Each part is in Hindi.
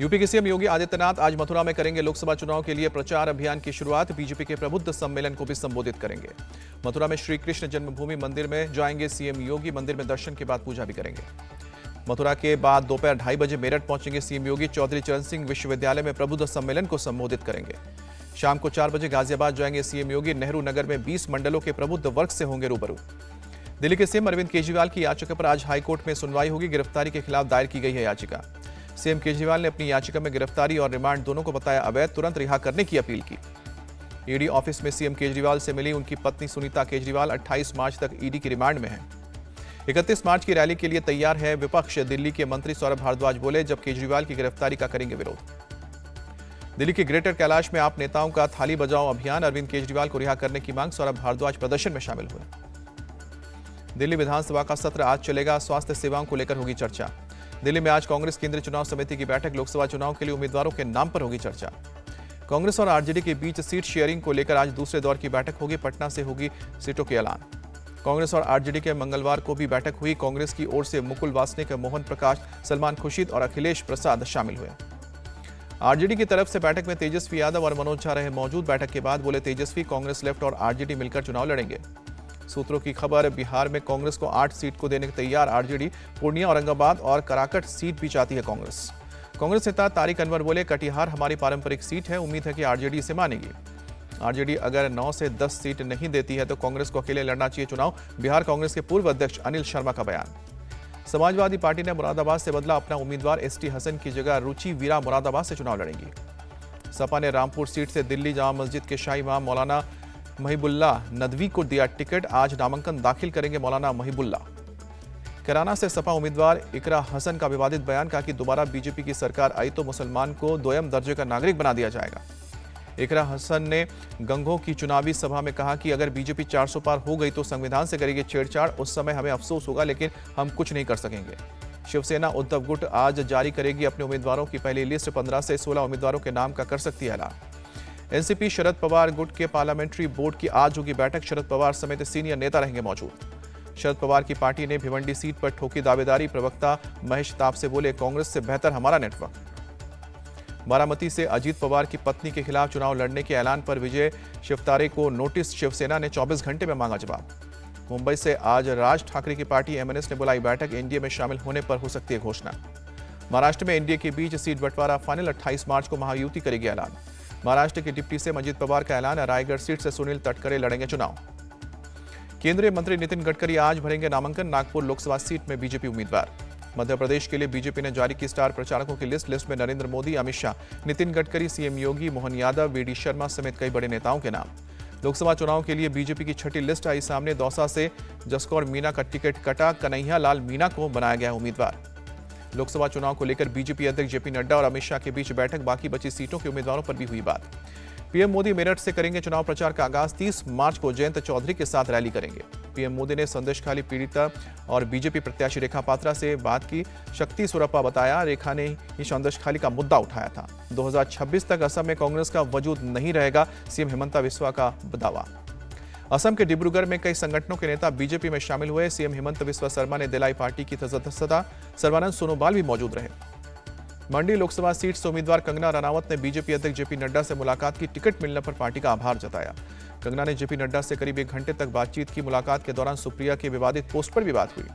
यूपी के सीएम योगी आदित्यनाथ आज मथुरा में करेंगे लोकसभा चुनाव के लिए प्रचार अभियान की शुरुआत। बीजेपी के प्रबुद्ध सम्मेलन को भी संबोधित करेंगे। मथुरा में श्री कृष्ण जन्मभूमि मंदिर में जाएंगे सीएम योगी। मंदिर में दर्शन के बाद पूजा भी करेंगे। मथुरा के बाद दोपहर 2:30 बजे मेरठ पहुंचेंगे सीएम योगी। चौधरी चरण सिंह विश्वविद्यालय में प्रबुद्ध सम्मेलन को संबोधित करेंगे। शाम को 4 बजे गाजियाबाद जाएंगे सीएम योगी। नेहरू नगर में 20 मंडलों के प्रबुद्ध वर्ग से होंगे रूबरू। दिल्ली के सीएम अरविंद केजरीवाल की याचिका पर आज हाईकोर्ट में सुनवाई होगी। गिरफ्तारी के खिलाफ दायर की गई है याचिका। सीएम केजरीवाल ने अपनी याचिका में गिरफ्तारी और रिमांड दोनों को बताया अवैध, तुरंत रिहा करने की अपील की। ईडी ऑफिस में सीएम केजरीवाल से मिली उनकी पत्नी सुनीता केजरीवाल 28 मार्च तक ईडी की रिमांड में है। 31 मार्च की रैली के लिए तैयार है विपक्ष। दिल्ली के मंत्री सौरभ भारद्वाज बोले, जब केजरीवाल की गिरफ्तारी का करेंगे विरोध। दिल्ली के ग्रेटर कैलाश में आप नेताओं का थाली बजाओ अभियान। अरविंद केजरीवाल को रिहा करने की मांग। सौरभ भारद्वाज प्रदर्शन में शामिल हुए। दिल्ली विधानसभा का सत्र आज चलेगा। स्वास्थ्य सेवाओं को लेकर होगी चर्चा। दिल्ली में आज कांग्रेस केंद्रीय चुनाव समिति की बैठक। लोकसभा चुनाव के लिए उम्मीदवारों के नाम पर होगी चर्चा। कांग्रेस और आरजेडी के बीच सीट शेयरिंग को लेकर आज दूसरे दौर की बैठक होगी। पटना से होगी सीटों के ऐलान। कांग्रेस और आरजेडी के मंगलवार को भी बैठक हुई। कांग्रेस की ओर से मुकुल वासनिक, मोहन प्रकाश, सलमान खुर्शीद और अखिलेश प्रसाद शामिल हुए। आरजेडी की तरफ से बैठक में तेजस्वी यादव और मनोज झा रहे मौजूद। बैठक के बाद बोले तेजस्वी, कांग्रेस लेफ्ट और आरजेडी मिलकर चुनाव लड़ेंगे। सूत्रों की खबर, बिहार में कांग्रेस को 8 सीट को देने के तैयार आरजेडी। पूर्णिया, औरंगाबाद और कराकट सीट भी चाहती है कांग्रेस। कांग्रेस नेता तारिक अनवर बोले, कटिहार हमारी पारंपरिक सीट है। उम्मीद है कि आरजेडी इसे मानेगी। आरजेडी अगर 9 से 10 सीट नहीं देती है तो कांग्रेस को अकेले लड़ना चाहिए चुनाव। बिहार कांग्रेस के पूर्व अध्यक्ष अनिल शर्मा का बयान। समाजवादी पार्टी ने मुरादाबाद से बदला अपना उम्मीदवार। एसटी हसन की जगह रुचि वीरा मुरादाबाद से चुनाव लड़ेंगी। सपा ने रामपुर सीट से दिल्ली जामा मस्जिद के शाही इमाम मौलाना महिबुल्लाह नदवी को दिया टिकट। आज नामांकन दाखिल करेंगे मौलाना महिबुल्लाह। कैराना से सपा उम्मीदवार इकरा हसन का विवादित बयान। कहा कि दोबारा बीजेपी की सरकार आई तो मुसलमान को दोयम दर्जे का नागरिक बना दिया जाएगा। इकरा हसन ने गंगोह की चुनावी सभा में कहा कि अगर बीजेपी 400 पार हो गई तो संविधान से करेगी छेड़छाड़। उस समय हमें अफसोस होगा, लेकिन हम कुछ नहीं कर सकेंगे। शिवसेना उद्धव गुट आज जारी करेगी अपने उम्मीदवारों की पहली लिस्ट। 15 से 16 उम्मीदवारों के नाम का कर सकती है ऐलान। एनसीपी शरद पवार गुट के पार्लियामेंट्री बोर्ड की आज होगी बैठक। शरद पवार समेत सीनियर नेता रहेंगे मौजूद। शरद पवार की पार्टी ने भिवंडी सीट पर ठोकी दावेदारी। प्रवक्ता महेश ताप से बोले, कांग्रेस से बेहतर हमारा नेटवर्क। बारामती से अजीत पवार की पत्नी के खिलाफ चुनाव लड़ने के ऐलान पर विजय शिवतारे को नोटिस। शिवसेना ने 24 घंटे में मांगा जवाब। मुंबई से आज राज ठाकरे की पार्टी एमएनएस ने बुलाई बैठक। एनडीए में शामिल होने पर हो सकती है घोषणा। महाराष्ट्र में एनडीए के बीच सीट बंटवारा फाइनल। 28 मार्च को महायुति करेगी ऐलान। महाराष्ट्र के डिप्टी से अजीत पवार का ऐलान। रायगढ़ सीट से सुनील तटकरे लड़ेंगे चुनाव। केंद्रीय मंत्री नितिन गडकरी आज भरेंगे नामांकन। नागपुर लोकसभा सीट में बीजेपी उम्मीदवार। मध्य प्रदेश के लिए बीजेपी ने जारी की स्टार प्रचारकों की लिस्ट में नरेंद्र मोदी, अमित शाह, नितिन गडकरी, सीएम योगी, मोहन यादव, वीडी शर्मा समेत कई बड़े नेताओं के नाम। लोकसभा चुनाव के लिए बीजेपी की छठी लिस्ट आई सामने। दौसा से जसकौर मीणा का टिकट कटा। कन्हैया लाल मीणा को बनाया गया उम्मीदवार। लोकसभा चुनाव को लेकर बीजेपी अध्यक्ष जेपी नड्डा और अमित शाह के बीच बैठक। बाकी बची सीटों के उम्मीदवारों पर भी हुई बात। पीएम मोदी मेरठ से करेंगे चुनाव प्रचार का आगाज। 30 मार्च को जयंत चौधरी के साथ रैली करेंगे। पीएम मोदी ने संदेशखाली पीड़िता और बीजेपी प्रत्याशी रेखा पात्रा से बात की। शक्ति सुरप्पा बताया, रेखा ने ही संदेशखाली का मुद्दा उठाया था। 2026 तक असम में कांग्रेस का वजूद नहीं रहेगा, सीएम हिमंता बिस्वा का दावा। असम के डिब्रूगढ़ में कई संगठनों के नेता बीजेपी में शामिल हुए। सीएम हिमंता बिस्वा शर्मा ने दिलाई पार्टी की सदस्यता। सर्बानंद सोनोवाल भी मौजूद रहे। मंडी लोकसभा सीट से उम्मीदवार कंगना रनावत ने बीजेपी अध्यक्ष जेपी नड्डा से मुलाकात की। टिकट मिलने पर पार्टी का आभार जताया। कंगना ने जेपी नड्डा से करीब 1 घंटे तक बातचीत की। मुलाकात के दौरान सुप्रिया के विवादित पोस्ट पर भी बात हुई।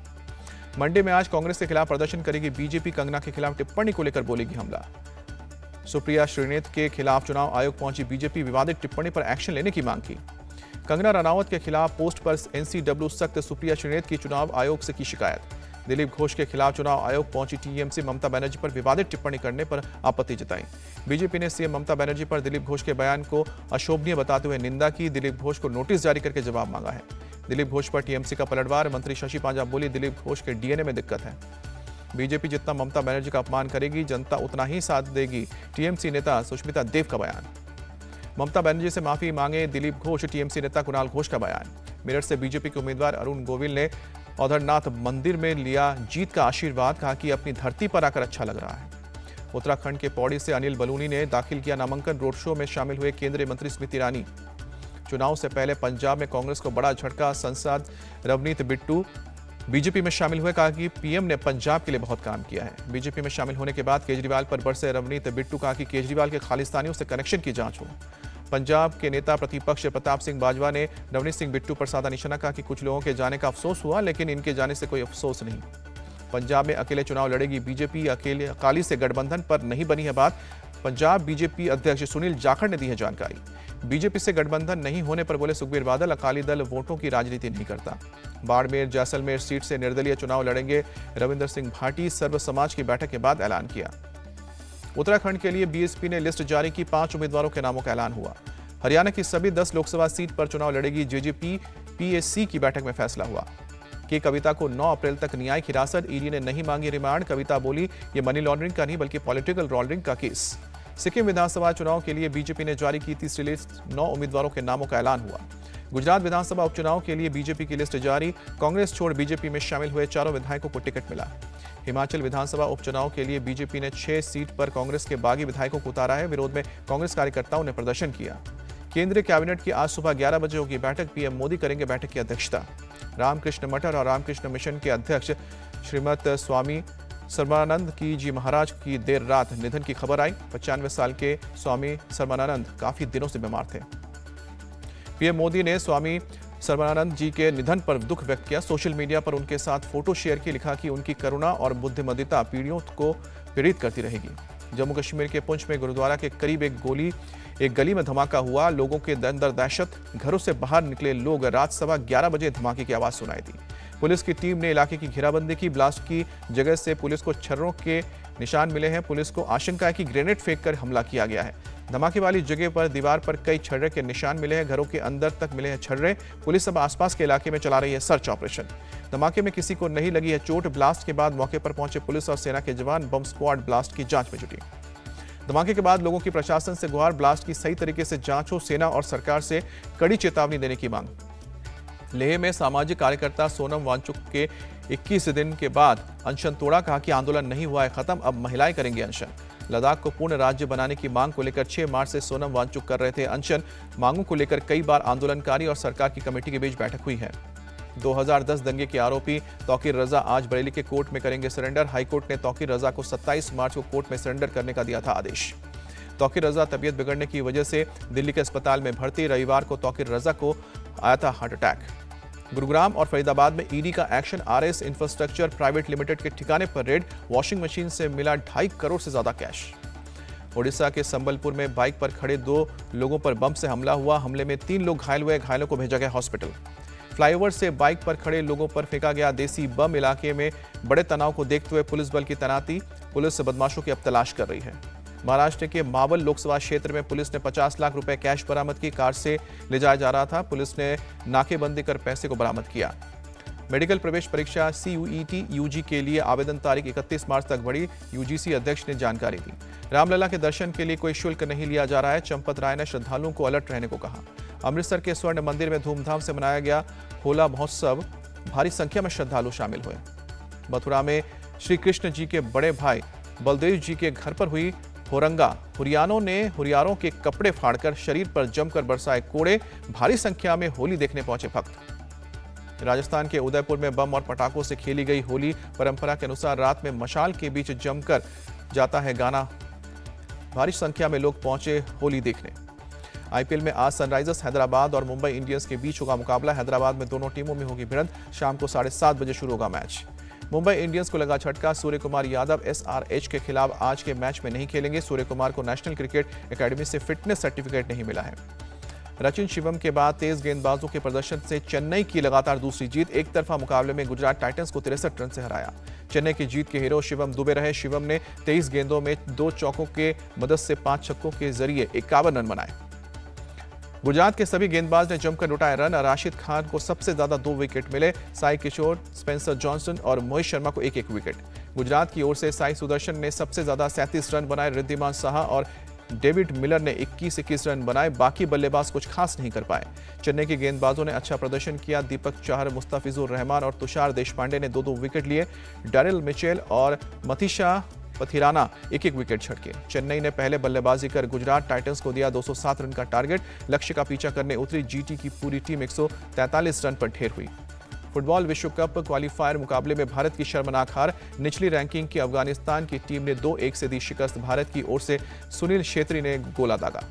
मंडी में आज कांग्रेस के खिलाफ प्रदर्शन करेगी बीजेपी। कंगना के खिलाफ टिप्पणी को लेकर बोलेगी हमला। सुप्रिया श्रीनेत के खिलाफ चुनाव आयोग पहुंची बीजेपी। विवादित टिप्पणी पर एक्शन लेने की मांग की। कंगना रनावत के खिलाफ पोस्ट पर एनसीडब्ल्यू सख्त। सुप्रिया श्रीनेत की चुनाव आयोग से की शिकायत। दिलीप घोष के खिलाफ चुनाव आयोग पहुंची टीएमसी। ममता बनर्जी पर विवादित टिप्पणी करने पर आपत्ति जताई। बीजेपी ने सीएम ममता बनर्जी पर दिलीप घोष के बयान को अशोभनीय बताते हुए निंदा की। दिलीप घोष को नोटिस जारी करके जवाब मांगा है। दिलीप घोष पर टीएमसी का पलटवार। मंत्री शशि पांजा बोली, दिलीप घोष के डीएनए में दिक्कत है। बीजेपी जितना ममता बनर्जी का अपमान करेगी, जनता उतना ही साथ देगी। टीएमसी नेता सुष्मिता देव का बयान। ममता बनर्जी से माफी मांगे दिलीप घोष। टीएमसी नेता कुणाल घोष का बयान। मेरठ से बीजेपी के उम्मीदवार अरुण गोविल ने औधरनाथ मंदिर में लिया जीत का आशीर्वाद। कहा कि अपनी धरती पर आकर अच्छा लग रहा है। उत्तराखंड के पौड़ी से अनिल बलूनी ने दाखिल किया नामांकन। रोड शो में शामिल हुए केंद्रीय मंत्री स्मृति ईरानी। चुनाव से पहले पंजाब में कांग्रेस को बड़ा झटका। सांसद रवनीत बिट्टू बीजेपी में शामिल हुए, कहा कि पीएम ने पंजाब के लिए बहुत काम किया है। बीजेपी में शामिल होने के बाद केजरीवाल पर बरसे रवनीत बिट्टू, कहा कि केजरीवाल के खालिस्तानियों से कनेक्शन की जांच हो। पंजाब के नेता प्रतिपक्ष प्रताप सिंह बाजवा ने रवनीत सिंह बिट्टू पर साधा निशाना, कहा कि कुछ लोगों के जाने का अफसोस हुआ, लेकिन इनके जाने से कोई अफसोस नहीं। पंजाब में अकेले चुनाव लड़ेगी बीजेपी, अकेले अकाली से गठबंधन पर नहीं बनी है बात। पंजाब बीजेपी अध्यक्ष सुनील जाखड़ ने दी है जानकारी। बीजेपी से गठबंधन नहीं होने पर बोले सुखबीर बादल, अकाली दल वोटों की राजनीति नहीं करता। बाड़मेर जैसलमेर सीट से निर्दलीय चुनाव लड़ेंगे रविंदर सिंह भाटी, सर्व समाज की बैठक के बाद ऐलान किया। उत्तराखंड के लिए बीएसपी ने लिस्ट जारी की, 5 उम्मीदवारों के नामों का ऐलान हुआ। हरियाणा की सभी 10 लोकसभा सीट पर चुनाव लड़ेगी जेजेपी, पीएससी की बैठक में फैसला हुआ कि कविता को 9 अप्रैल तक न्यायिक हिरासत, ईडी ने नहीं मांगी रिमांड। कविता बोली, ये मनी लॉन्ड्रिंग का नहीं बल्कि पॉलिटिकल लॉन्ड्रिंग का केस। सिक्किम विधानसभा चुनाव के लिए बीजेपी ने जारी की तीसरी लिस्ट, 9 उम्मीदवारों के नामों का ऐलान हुआ। गुजरात विधानसभा उपचुनाव के लिए बीजेपी की लिस्ट जारी, कांग्रेस छोड़ बीजेपी में शामिल हुए 4 विधायकों को टिकट मिला। हिमाचल विधानसभा उपचुनाव के लिए बीजेपी ने 6 सीट पर कांग्रेस के बागी विधायकों को उतारा है। विरोध में कांग्रेस कार्यकर्ताओं ने प्रदर्शन किया। केंद्रीय कैबिनेट की आज सुबह 11 बजे होगी बैठक, पीएम मोदी करेंगे बैठक की अध्यक्षता। रामकृष्ण मठर और रामकृष्ण मिशन के अध्यक्ष श्रीमद स्वामी सर्बानंद की जी महाराज की देर रात निधन की खबर आई। 95 साल के स्वामी सर्बानंद काफी दिनों से बीमार थे। पीएम मोदी ने स्वामी सर्बानंद जी के निधन पर दुख व्यक्त किया। सोशल मीडिया पर उनके साथ फोटो शेयर की, लिखा कि उनकी करुणा और बुद्धिमत्ता पीढ़ियों को प्रेरित करती रहेगी। जम्मू कश्मीर के पुंछ में गुरुद्वारा के करीब एक गली में धमाका हुआ। लोगों के अंदर दहशत, घरों से बाहर निकले लोग। रात सवा 11 बजे धमाके की आवाज सुनाई दी। पुलिस की टीम ने इलाके की घेराबंदी की। ब्लास्ट की जगह से पुलिस को छर्रों के निशान मिले हैं। पुलिस को आशंका है कि ग्रेनेड फेंककर हमला किया गया है। धमाके वाली जगह पर दीवार पर कई छर्रे के निशान मिले हैं। घरों के अंदर तक मिले हैं छर्रे। पुलिस अब आसपास के इलाके में चला रही है सर्च ऑपरेशन। धमाके में किसी को नहीं लगी है चोट। ब्लास्ट के बाद मौके पर पहुंचे पुलिस और सेना के जवान बम स्क्वाड ब्लास्ट की जांच में जुटी। धमाके के बाद लोगों की प्रशासन से गुहार, ब्लास्ट की सही तरीके से जांच हो। सेना और सरकार से कड़ी चेतावनी देने की मांग। लेह में सामाजिक कार्यकर्ता सोनम वांगचुक के 21 दिन के बाद अनशन तोड़ा, कहा कि आंदोलन नहीं हुआ है खत्म, अब महिलाएं करेंगी अनशन। लद्दाख को पूर्ण राज्य बनाने की मांग को लेकर 6 मार्च से सोनम वांगचुक कर रहे थे अनशन। मांगों को लेकर कई बार आंदोलनकारी और सरकार की कमेटी के बीच बैठक हुई है। 2010 दंगे के आरोपी तौकीर रजा आज बरेली के कोर्ट में करेंगे सरेंडर। हाईकोर्ट ने तौकीर रजा को 27 मार्च को कोर्ट में सरेंडर करने का दिया था आदेश। तौकीर रजा तबीयत बिगड़ने की वजह से दिल्ली के अस्पताल में भर्ती। रविवार को तौकीर रजा को आया था हार्ट अटैक। गुरुग्राम और फरीदाबाद में ईडी का action. RS infrastructure private limited के ठिकाने पर रेड। वॉशिंग मशीन से मिला 2.5 करोड़ से ज्यादा कैश। ओडिशा के संबलपुर में बाइक पर खड़े 2 लोगों पर बम से हमला हुआ। हमले में 3 लोग घायल हुए। घायलों को भेजा गया हॉस्पिटल। फ्लाईओवर से बाइक पर खड़े लोगों पर फेंका गया देसी बम। इलाके में बड़े तनाव को देखते हुए पुलिस बल की तैनाती। पुलिस बदमाशों की अब तलाश कर रही है। महाराष्ट्र के मावल लोकसभा क्षेत्र में पुलिस ने 50 लाख रुपए कैश बरामद की। कार से ले जाया जा रहा था। पुलिस ने नाकेबंदी कर पैसे को बरामद किया। मेडिकल प्रवेश परीक्षा CUET UG के लिए आवेदन तारीख 31 मार्च तक बढ़ी। UGC अध्यक्ष ने जानकारी दी। रामलला के दर्शन के लिए कोई शुल्क नहीं लिया जा रहा है। चंपत राय ने श्रद्धालुओं को अलर्ट रहने को कहा। अमृतसर के स्वर्ण मंदिर में धूमधाम से मनाया गया होला महोत्सव। भारी संख्या में श्रद्धालु शामिल हुए। मथुरा में श्री कृष्ण जी के बड़े भाई बलदेव जी के घर पर हुई होरंगा। हुरियारों ने हुरियारों के कपड़े फाड़कर शरीर पर जमकर बरसाए कोड़े। भारी संख्या में होली देखने पहुंचे भक्त। राजस्थान के उदयपुर में बम और पटाखों से खेली गई होली। परंपरा के अनुसार रात में मशाल के बीच जमकर जाता है गाना। भारी संख्या में लोग पहुंचे होली देखने। आईपीएल में आज सनराइजर्स हैदराबाद और मुंबई इंडियंस के बीच होगा मुकाबला। हैदराबाद में दोनों टीमों में होगी भिड़ंत। शाम को 7:30 बजे शुरू होगा मैच। मुंबई इंडियंस को लगा झटका। सूर्य कुमार यादव SRH के खिलाफ आज के मैच में नहीं खेलेंगे। सूर्य कुमार को नेशनल क्रिकेट एकेडमी से फिटनेस सर्टिफिकेट नहीं मिला है। रचिन शिवम के बाद तेज गेंदबाजों के प्रदर्शन से चेन्नई की लगातार दूसरी जीत। एक तरफा मुकाबले में गुजरात टाइटंस को 63 रन से हराया। चेन्नई की जीत के हीरो शिवम दुबे रहे। शिवम ने 23 गेंदों में 2 चौकों के मदद से 5 छक्कों के जरिए 51 रन बनाए। गुजरात के सभी गेंदबाज ने जमकर लुटाए रन। राशिद खान को सबसे ज्यादा 2 विकेट मिले। साई किशोर, स्पेंसर जॉनसन और मोहित शर्मा को 1-1 विकेट। गुजरात की ओर से साई सुदर्शन ने सबसे ज्यादा 37 रन बनाए। रिद्धिमान साहा और डेविड मिलर ने 21-21 रन बनाए। बाकी बल्लेबाज कुछ खास नहीं कर पाए। चेन्नई के गेंदबाजों ने अच्छा प्रदर्शन किया। दीपक चाहर, मुस्तफिजुर रहमान और तुषार देशपांडे ने 2-2 विकेट लिए। डैरिल मिचेल और मथीशा पथिराना 1-1 विकेट झटके। चेन्नई ने पहले बल्लेबाजी कर गुजरात टाइटंस को दिया 207 रन का टारगेट। लक्ष्य का पीछा करने उतरी जीटी की पूरी टीम 143 रन पर ढेर हुई। फुटबॉल विश्व कप क्वालीफायर मुकाबले में भारत की शर्मनाक हार। निचली रैंकिंग की अफगानिस्तान की टीम ने 2-1 से दी शिकस्त। भारत की ओर से सुनील छेत्री ने गोला दागा।